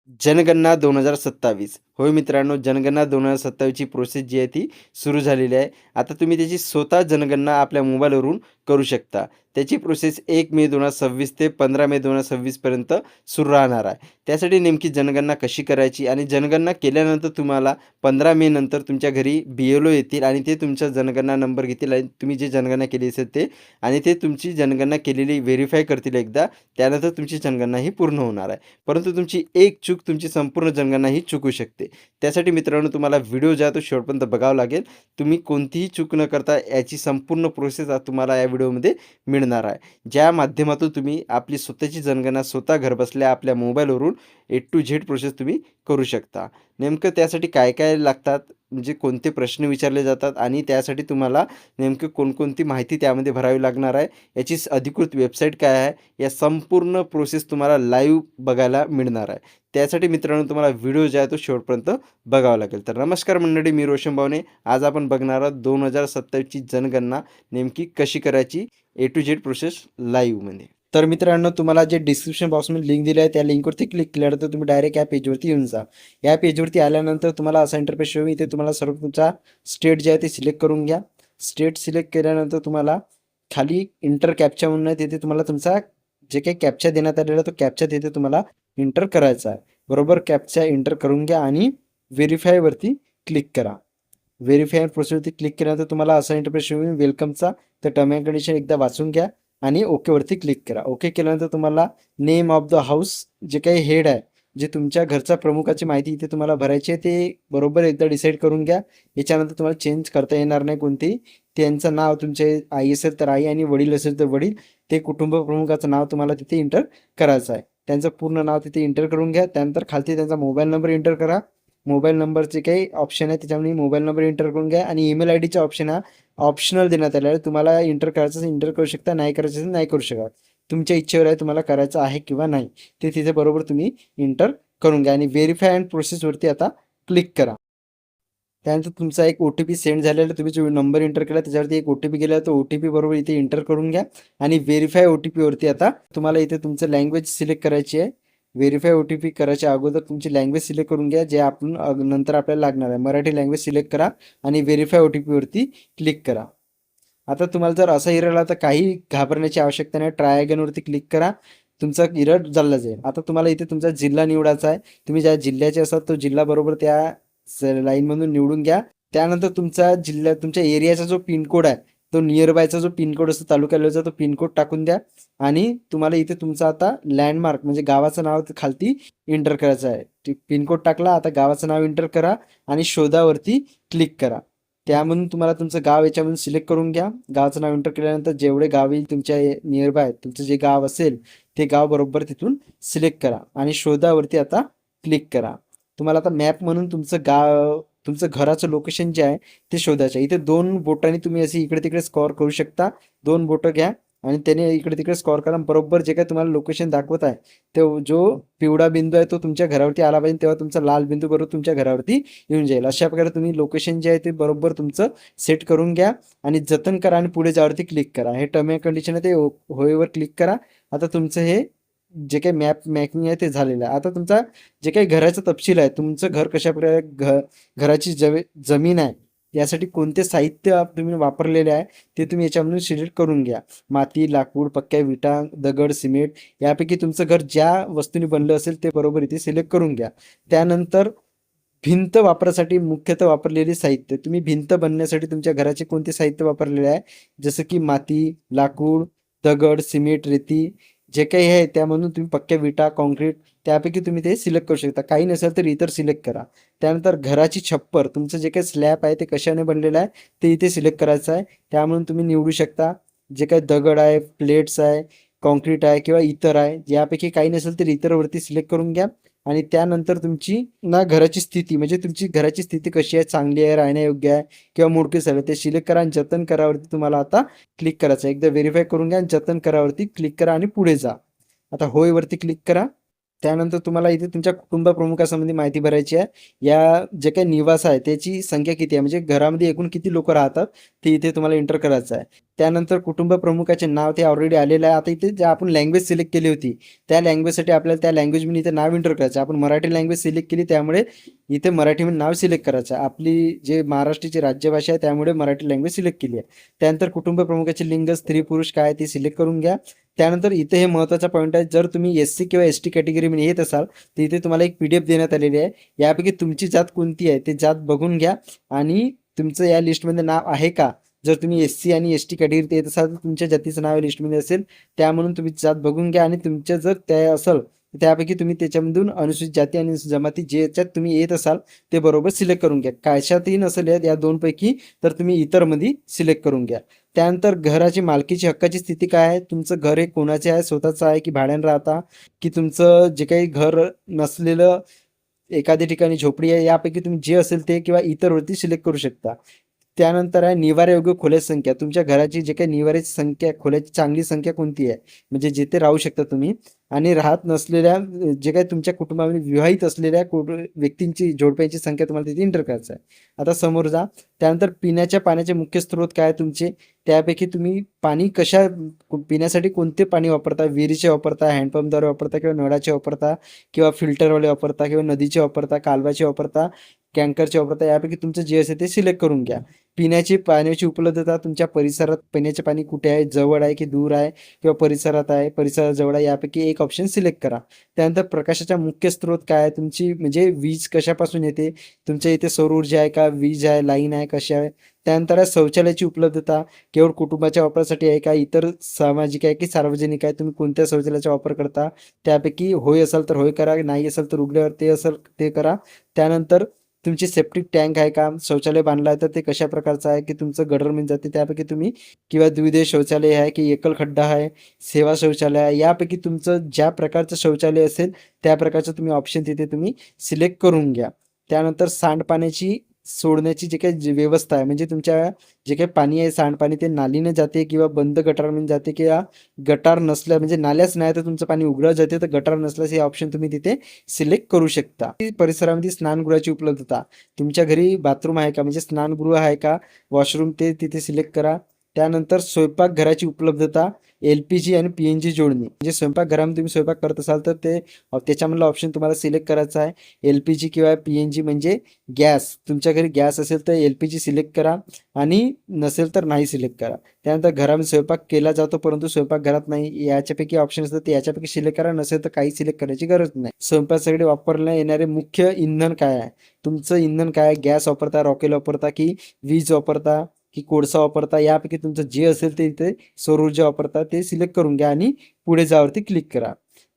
जनगणना 2027. होय मित्रांनो, जनगणना 2027 ची प्रोसेस जी आहे ती सुरू झालेली आहे. आता तुम्ही त्याची स्वतः जनगणना आपल्या मोबाईलवरून करू शकता. त्याची प्रोसेस 1 मे 2026 ते 15 मे 2026 पर्यंत सुरू राहणार आहे. त्यासाठी नेमकी जनगणना कशी करायची आणि जनगणना केल्यानंतर तुम्हाला 15 मे नंतर तुमच्या घरी BLO येतील आणि ते तुमचा जनगणना नंबर घेतील आणि तुम्ही जे जनगणना केली असेल ते आणि ते तुमची जनगणना केलेली व्हेरिफाय करतील एकदा. त्यानंतर तुमची जनगणना ही पूर्ण होणार आहे. परंतु तुमची एक चूक तुमची संपूर्ण जनगणना ही चुकू शकते. त्यासाठी मित्रांनो तुम्हाला व्हिडिओ जो आहे तो शेवटपर्यंत बघावा लागेल. तुम्ही कोणतीही चूक न करता याची संपूर्ण प्रोसेस आज तुम्हाला या व्हिडिओमध्ये मिळणार आहे. ज्या माध्यमातून तुम्ही आपली स्वतःची जनगणना स्वतः घरबसल्या आपल्या मोबाईलवरून ए टू झेड प्रोसेस तुम्ही करू शकता. नेमकं त्यासाठी काय-काय लागतात, म्हणजे कोणते प्रश्न विचारले जातात आणि त्यासाठी तुम्हाला नेमकं कोणकोणती माहिती त्यामध्ये भरावी लागणार आहे, याची अधिकृत वेबसाईट काय आहे, या संपूर्ण प्रोसेस तुम्हाला लाईव्ह बघायला मिळणार आहे. त्यासाठी मित्रांनो तुम्हाला व्हिडिओ जो आहे तो शेवटपर्यंत बघावा लागेल. तर नमस्कार मंडळी, मी रोशन भावने. आज आपण बघणार आहोत 2027 ची जनगणना नेमकी कशी करायची, ए टू झेड प्रोसेस लाईव्हमध्ये. तर मित्रांनो तुम्हाला जे डिस्क्रिप्शन बॉक्समध्ये लिंक दिली आहे त्या लिंकवरती क्लिक केल्यानंतर तुम्ही डायरेक्ट या पेजवरती येऊन जा. या पेजवरती आल्यानंतर तुम्हाला असा इंटरफेस येईल. इथे तुम्हाला सर्व तुमचा स्टेट जे आहे ते सिलेक्ट करून घ्या. स्टेट सिलेक्ट केल्यानंतर तुम्हाला खाली इंटर कॅप्चा म्हणून आहे, तिथे तुम्हाला तुमचा जे काही कॅप्चा देण्यात आलेला तो कॅप्चा तिथे तुम्हाला इंटर करायचा आहे. बरोबर कॅप्चा इंटर करून घ्या आणि व्हेरीफायवरती क्लिक करा. व्हेरीफाय प्रोसेसवरती क्लिक केल्यानंतर तुम्हाला असा इंटरफेस येईल वेलकमचा. तर टर्म अँड कंडिशन एकदा वाचून घ्या आणि ओकेवरती क्लिक करा. ओके केल्यानंतर तुम्हाला नेम ऑफ द हाऊस जे काही हेड आहे, जे तुमच्या घरचा प्रमुखाची माहिती इथे तुम्हाला भरायची आहे ते बरोबर एकदा डिसाईड करून घ्या. याच्यानंतर तुम्हाला चेंज करता येणार नाही कोणतेही. त्यांचं नाव तुमचे आई असेल तर आई आणि वडील असेल तर वडील, ते कुटुंब प्रमुखाचं नाव तुम्हाला तिथे इंटर करायचं आहे. त्यांचं पूर्ण नाव तिथे इंटर करून घ्या. त्यानंतर खालती त्यांचा मोबाईल नंबर इंटर करा. मोबाईल नंबरचे काही ऑप्शन आहे त्याच्यामध्ये मोबाईल नंबर इंटर करून घ्या आणि ईमेल आय डीचा ऑप्शन हा ऑप्शनल देण्यात आलेला आहे. तुम्हाला इंटर करायचं असेल इंटर करू शकता, नाही करायचं असेल नाही करू शकत. तुमच्या इच्छेवर आहे तुम्हाला करायचं आहे किंवा नाही. ते तिथे बरोबर तुम्ही इंटर करून घ्या आणि व्हेरीफाय अँड प्रोसेसवरती आता क्लिक करा. त्यानंतर तुमचा एक OTP सेंड झालेला, तुम्ही जो नंबर इंटर केला त्याच्यावरती एक OTP गेला, तो OTP बरोबर इथे इंटर करून घ्या आणि व्हेरीफाय OTP वरती आता तुम्हाला इथे तुमचं लँग्वेज सिलेक्ट करायची आहे. व्हेरीफाय OTP करायच्या अगोदर तुमची लँग्वेज सिलेक्ट करून घ्या, जे आपण नंतर आपल्याला लागणार आहे. मराठी लँग्वेज सिलेक्ट करा आणि व्हेरीफाय OTP वरती क्लिक करा. आता तुम्हाला जर असा एरर आला तर काही घाबरण्याची आवश्यकता नाही. ट्राय अगेनवरती क्लिक करा, तुमचा एरर चालला जाईल. आता तुम्हाला इथे तुमचा जिल्हा निवडायचा आहे. तुम्ही ज्या जिल्ह्याचे असतात तो जिल्हा बरोबर त्या लाईनमधून निवडून घ्या. त्यानंतर तुमचा जिल्हा तुमच्या एरियाचा जो पिनकोड आहे, तो नियरबायचा जो पिनकोड असतो तालुका लेवलचा तो पिनकोड टाकून द्या आणि तुम्हाला इथे तुमचा आता लँडमार्क म्हणजे गावाचं नाव खालती इंटर करायचं आहे. पिनकोड टाकला, आता गावाचं नाव इंटर करा आणि शोधावरती क्लिक करा. त्यामधून तुम्हाला तुमचं गाव याच्यामधून सिलेक्ट करून घ्या. गावाचं नाव एंटर केल्यानंतर जेवढे गाव येईल तुमच्या नियरबाय तुमचं जे गाव असेल ते गाव बरोबर तिथून सिलेक्ट करा आणि शोधावरती आता क्लिक करा. तुम्हाला आता मॅप म्हणून तुमचं गाव तुमचं घराचं लोकेशन जे आहे ते शोधायचं आहे. इथे 2 बोटांनी तुम्ही अशी इकडे तिकडे स्कॉर करू शकता. 2 बोटं घ्या आणि त्याने इकडे तिकडे स्कॉर करा. बरोबर जे काही तुम्हाला लोकेशन दाखवत आहे तो जो पिवळा बिंदू आहे तो तुमच्या घरावरती आला पाहिजे, तेव्हा तुमचा लाल बिंदू बरोबर तुमच्या घरावरती येऊन जाईल. अशा प्रकारे तुम्ही लोकेशन जे आहे ते बरोबर तुमचं सेट करून घ्या आणि जतन करा आणि पुढे जावरती क्लिक करा. हे टर्म अँड कंडिशन आहे ते होयवर क्लिक करा. आता तुमचं हे जे काही मॅपिंग आहे ते झालेलं आहे. आता तुमचा जे काही घराचा तपशील आहे, तुमचं घर कशा प्रकारे घराची जमीन आहे यासाठी कोणते साहित्य तुम्ही वापरलेले आहे ते तुम्ही याच्यामधून सिलेक्ट करून घ्या. माती, लाकूड, पक्क्या विटा, दगड, सिमेंट यापैकी तुमचं घर ज्या वस्तूने बनलं असेल ते बरोबर इथे सिलेक्ट करून घ्या. त्यानंतर भिंत वापरासाठी मुख्यतः वापरलेले साहित्य, तुम्ही भिंत बनण्यासाठी तुमच्या घराचे कोणते साहित्य वापरलेले आहे, जसं की माती, लाकूड, दगड, सिमेंट, रेती जे काही आहे त्यामधून तुम्ही पक्क्या विटा, कॉन्क्रीट त्यापैकी तुम्ही ते सिलेक्ट करू शकता. काही नसेल तर इतर सिलेक्ट करा. त्यानंतर घराची छप्पर, तुमचं जे काही स्लॅब आहे ते कशाने बनलेलं आहे ते इथे सिलेक्ट करायचं आहे. त्यामधून तुम्ही निवडू शकता जे काही दगड आहे, प्लेट्स आहे, कॉन्क्रीट आहे किंवा इतर आहे. यापैकी काही नसेल तर इतरवरती सिलेक्ट करून घ्या आणि त्यानंतर तुमची घराची स्थिती म्हणजे तुमची घराची स्थिती कशी आहे, चांगली आहे, राहण्यायोग्य आहे किंवा मोडकळीस आहे ते सिलेक्ट करा आणि जतन करावरती तुम्हाला आता क्लिक करायचं आहे. एकदा व्हेरीफाय करून घ्या आणि जतन करावरती क्लिक करा आणि पुढे जा. आता होयवरती क्लिक करा. त्यानंतर तुम्हाला इथे तुमच्या कुटुंब प्रमुखासंबंधी माहिती भरायची आहे. या जे काही निवास आहे त्याची संख्या किती आहे, म्हणजे घरामध्ये एकूण किती लोक राहतात ते इथे तुम्हाला एंटर करायचं आहे. त्यानंतर कुटुंब प्रमुखाचे नाव ते ऑलरेडी आलेलं आहे. आता इथे जे आपण लँग्वेज सिलेक्ट केली होती, त्या लँग्वेजसाठी आपल्याला त्या लँग्वेजमध्ये इथे नाव एंटर करायचं. आपण मराठी लँग्वेज सिलेक्ट केली, त्यामुळे इथे मराठीमध्ये नाव सिलेक्ट करायचं. आपली जे महाराष्ट्राची राज्यभाषा आहे, त्यामुळे मराठी लँग्वेज सिलेक्ट केली आहे. त्यानंतर कुटुंब प्रमुखाचे लिंग स्त्री पुरुष काय ते सिलेक्ट करून घ्या. त्यानंतर इथे हे महत्त्वाचा पॉईंट आहे, जर तुम्ही एस सी किंवा एस टी कॅटेगरीमध्ये येत असाल तर इथे तुम्हाला एक PDF देण्यात आलेली आहे. यापैकी तुमची जात कोणती आहे ते जात बघून घ्या आणि तुमचं या लिस्टमध्ये नाव आहे का. जर तुम्ही एस सी आणि एस टी कॅटेगरीत येत असाल तर तुमच्या जातीचं नाव लिस्टमध्ये असेल, त्या म्हणून तुम्ही जात बघून घ्या. आणि तुमच्या जर त्या असेल त्यापैकी तुम्ही त्याच्यामधून अनुसूचित जाती आणि जमाती जे याच्यात तुम्ही येत असाल ते बरोबर सिलेक्ट करून घ्या. कशातही नसेल या दोनपैकी तर तुम्ही इतरमध्ये सिलेक्ट करून घ्या. त्यानंतर घराची मालकीची हक्काची स्थिती काय आहे, तुमचं घर हे कोणाचे आहे, स्वतःचं आहे की भाड्यानं राहता, की तुमचं जे काही घर नसलेलं एखाद्या ठिकाणी झोपडी आहे, यापैकी तुम्ही जे असेल ते किंवा इतरवरती सिलेक्ट करू शकता. त्यानंतर आहे निवारायोग्य खोल्याची संख्या. तुमच्या घराची जे काही निवाऱ्याची संख्या, खोल्याची चांगली संख्या कोणती आहे, म्हणजे जिथे राहू शकता तुम्ही. आणि राहत नसलेल्या जे काही तुमच्या कुटुंबामध्ये विवाहित असलेल्या व्यक्तींची जोडप्यांची संख्या तुम्हाला तिथे एंटर करायचं आहे. आता समोर जा. त्यानंतर पिण्याच्या पाण्याचे मुख्य स्रोत काय तुमचे, त्यापैकी तुम्ही पाणी पिण्यासाठी कोणते पाणी वापरता, विहिरीचे वापरता, हँडपंपद्वारे वापरता किंवा नळाचे वापरता किंवा फिल्टरवाले वापरता किंवा नदीचे वापरता, कालव्याचे वापरता, टँकरचे वापरता, यापैकी तुमचं जे असेल ते सिलेक्ट करून घ्या. पिण्याची पाण्याची उपलब्धता तुमच्या परिसरात पिण्याचे पाणी कुठे आहे, जवळ आहे की दूर आहे किंवा परिसरात आहे, परिसराजवळ आहे, यापैकी एक ऑप्शन सिलेक्ट करा. त्यानंतर प्रकाशाचा मुख्य स्रोत काय आहे तुमची, म्हणजे वीज कशापासून येते, तुमच्या इथे सौर ऊर्जा आहे का, वीज आहे, लाईन आहे, कशा आहे. त्यानंतर आहे शौचालयाची उपलब्धता, केवळ कुटुंबाच्या वापरासाठी आहे का, इतर सामाजिक आहे की सार्वजनिक आहे, तुम्ही कोणत्या शौचालयाचा वापर करता. त्यापैकी होय असेल तर होय करा, नाही असेल तर उघड्यावर ते असेल ते करा. त्यानंतर तुमची सेप्टिक टँक आहे का, शौचालय बांधलं आहे तर ते कशा प्रकारचं आहे, की तुमचं गटरमध्ये जाते त्यापैकी तुम्ही, किंवा द्विदेय शौचालय आहे की एकल खड्डा आहे, सेवा शौचालय आहे, यापैकी तुमचं ज्या प्रकारचं शौचालय असेल त्या प्रकारचं तुम्ही ऑप्शन तिथे तुम्ही सिलेक्ट करून घ्या. त्यानंतर सांडपाण्याची सोडण्याची जे काही व्यवस्था आहे, म्हणजे तुमच्या जे काही पाणी आहे सांडपाणी ते नालीने जाते किंवा बंद गटारमध्ये जाते, किंवा गटार नसल्या म्हणजे नाल्याच नाही तर तुमचं पाणी उघडं जाते, तर गटार नसल्यास हे ऑप्शन तुम्ही तिथे सिलेक्ट करू शकता. परिसरामध्ये स्नानगृहाची उपलब्धता, तुमच्या घरी बाथरूम आहे का, म्हणजे स्नानगृह आहे का, वॉशरूम, ते तिथे सिलेक्ट करा. त्यानंतर स्वयंपाकघराची उपलब्धता, LPG आणि PNG जोडणी, म्हणजे स्वयंपाकघरामध्ये तुम्ही स्वयंपाक करत असाल तर ते त्याच्यामधलं ऑप्शन तुम्हाला सिलेक्ट करायचं आहे. LPG किंवा PNG म्हणजे गॅस, तुमच्या घरी गॅस असेल तर LPG सिलेक्ट करा आणि नसेल तर नाही सिलेक्ट करा. त्यानंतर घरामध्ये स्वयंपाक केला जातो परंतु स्वयंपाकघरात नाही, याच्यापैकी ऑप्शन असतात ते याच्यापैकी सिलेक्ट करा, नसेल तर काही सिलेक्ट करायची गरज नाही. स्वयंपाकासाठी वापरण्यात येणारे मुख्य इंधन काय आहे, तुमचं इंधन काय आहे, गॅस वापरता, रॉकेल वापरता की वीज वापरता की कोळसा वापरता, यापैकी तुमचं जे असेल ते इथे सौर ऊर्जा वापरता ते सिलेक्ट करून घ्या आणि पुढे जावरती क्लिक करा.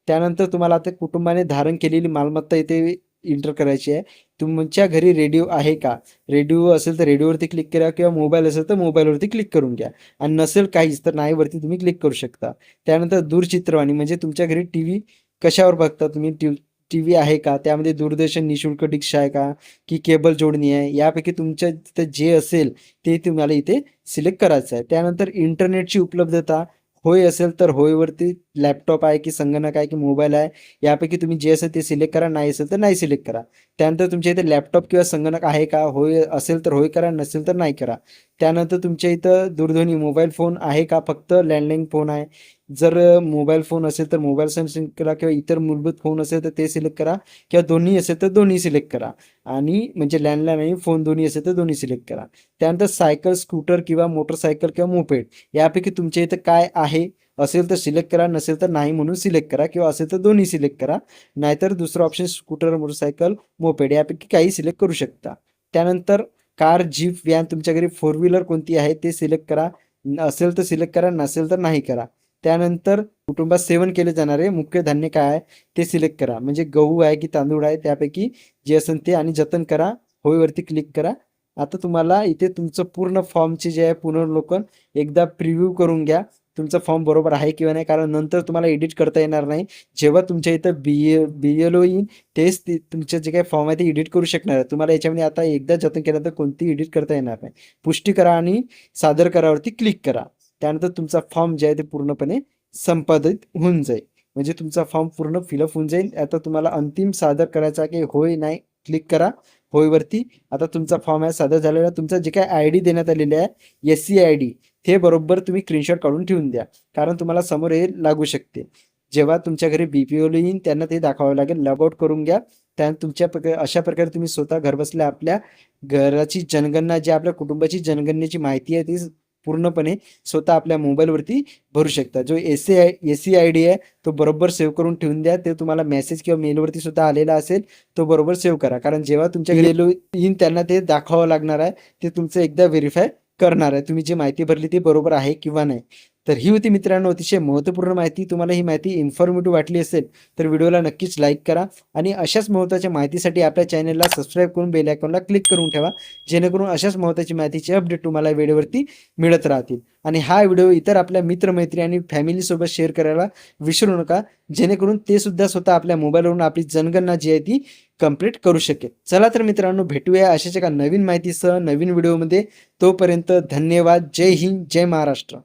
त्यानंतर तुम्हाला आता कुटुंबाने धारण केलेली मालमत्ता इथे एंटर करायची आहे. तुमच्या घरी रेडिओ आहे का, रेडिओ असेल तर रेडिओवरती क्लिक करा किंवा मोबाईल असेल तर मोबाईलवरती क्लिक करून घ्या. आणि नसेल काहीच तर नाही वरती तुम्ही क्लिक करू शकता. त्यानंतर दूरचित्रवाणी, म्हणजे तुमच्या घरी TV कशावर बघता तुम्ही, TV आहे का, त्यामध्ये दूरदर्शन निःशुल्क डिश आहे का की केबल जोडणी आहे, यापैकी तुमच्या तिथे जे असेल ते तुम्हाला इथे सिलेक्ट करायचं आहे. त्यानंतर इंटरनेटची उपलब्धता, होय असेल तर होयवरती लॅपटॉप आहे की संगणक आहे की मोबाईल आहे, यापैकी तुम्ही जे असेल ते सिलेक्ट करा, नाही असेल तर नाही सिलेक्ट करा. त्यानंतर तुमच्या इथे लॅपटॉप किंवा संगणक आहे का, होय असेल तर होय करा, नसेल तर नाही करा. त्यानंतर तुमच्या इथं दूरध्वनी मोबाईल फोन आहे का, फक्त लँडलाईन फोन आहे. जर मोबाईल फोन असेल तर मोबाईल सिलेक्ट करा, किंवा इतर मूलभूत फोन असेल तर ते सिलेक्ट करा, किंवा दोन्ही असेल तर दोन्ही सिलेक्ट करा. आणि म्हणजे लँडलाईन आणि फोन दोन्ही असेल तर दोन्ही सिलेक्ट करा. त्यानंतर सायकल, स्कूटर किंवा मोटरसायकल किंवा मोपेड, यापैकी तुमच्या इथं काय आहे, असेल तर सिलेक्ट करा, नसेल तर नाही म्हणून सिलेक्ट करा, किंवा असेल तर दोन्ही सिलेक्ट करा. नाहीतर दुसरं ऑप्शन स्कूटर, मोटरसायकल, मोपेड यापैकी काही सिलेक्ट करू शकता. त्यानंतर कार, जीप, व्हॅन, तुमच्या घरी 4 व्हीलर कोणती आहे ते सिलेक्ट करा, असेल तर सिलेक्ट करा, नसेल तर नाही करा. त्यानंतर कुटुंबात सेवन केले जाणारे मुख्य धान्य काय आहे ते सिलेक्ट करा, म्हणजे गहू आहे की तांदूळ आहे, त्यापैकी जे असेल ते, आणि जतन करा, होयवरती क्लिक करा. आता तुम्हाला इथे तुमचं पूर्ण फॉर्मचे जे आहे पुनर्वलोकन एकदा प्रिव्ह्यू करून घ्या, तुमचा फॉर्म बरोबर आहे किंवा नाही, कारण नंतर तुम्हाला एडिट करता येणार नाही. जेव्हा तुमच्या इथं BLO येईल तेच तुमचे जे काही फॉर्म आहे ते एडिट करू शकणार आहे. तुम्हाला याच्यामध्ये आता एकदा जतन केल्यानंतर कोणती एडिट करता येणार नाही. पुष्टी करा आणि सादर करावरती क्लिक करा. त्यानंतर तुमचा फॉर्म जे आहे ते पूर्णपणे संपादित होऊन जाईल, म्हणजे तुमचा फॉर्म पूर्ण फिलअप होऊन जाईल. आता तुम्हाला अंतिम सादर करायचा की होय नाही क्लिक करा, होयवरती. आता तुमचा फॉर्म आहे सादर झालेला. तुमचा जे काय ID देण्यात आलेले आहे SC ID, हे बरोबर तुम्ही स्क्रीनशॉट काढून ठेवून द्या. कारण तुम्हाला समोर हे लागू शकते. जेव्हा तुमच्या घरी बी-पी-ओ येईन त्यांना ते दाखवावं लागेल. लॉग आउट करून घ्या. तुमच्या अशा प्रकारे तुम्ही स्वतः घरबसल्या आपल्या घराची जनगणना, जी आपल्या कुटुंबाची जनगणनेची माहिती आहे ती पूर्णपणे स्वतः आपल्या मोबाईलवरती भरू शकता. जो एस-सी-आय-डी आहे तो बरोबर सेव्ह करून ठेवून द्या. ते तुम्हाला मेसेज किंवा मेलवरती सुद्धा आलेला असेल, तो बरोबर सेव्ह करा. कारण जेव्हा तुमच्या घरी येईन त्यांना ते दाखवावं लागणार आहे. ते तुमचं एकदा व्हेरिफाय करणार आहे. तुम्ही जी माहिती भरली ती बरोबर आहे किंवा नाही. तर ही होती मित्रांनो अतिशय महत्त्वपूर्ण माहिती. तुम्हाला ही माहिती इन्फॉर्मेटिव्ह वाटली असेल तर व्हिडिओला नक्कीच लाईक करा आणि अशाच महत्त्वाच्या माहितीसाठी आपल्या चॅनलला सबस्क्राईब करून बेल आयकॉनला क्लिक करून ठेवा. जेणेकरून अशाच महत्त्वाची माहितीचे अपडेट तुम्हाला वेळेवरती मिळत राहतील. आणि हा व्हिडिओ इतर आपल्या मित्र-मैत्रिणी आणि फॅमिलीसोबत शेअर करायला विसरू नका. जेणेकरून ते सुद्धा स्वतः आपल्या मोबाईलवरून आपली जनगणना जी आहे ती कंप्लीट करू शकेल. चला तर मित्रांनो, भेटूया अशाच एका नवीन माहितीसह नवीन व्हिडिओमध्ये. तोपर्यंत धन्यवाद. जय हिंद, जय महाराष्ट्र.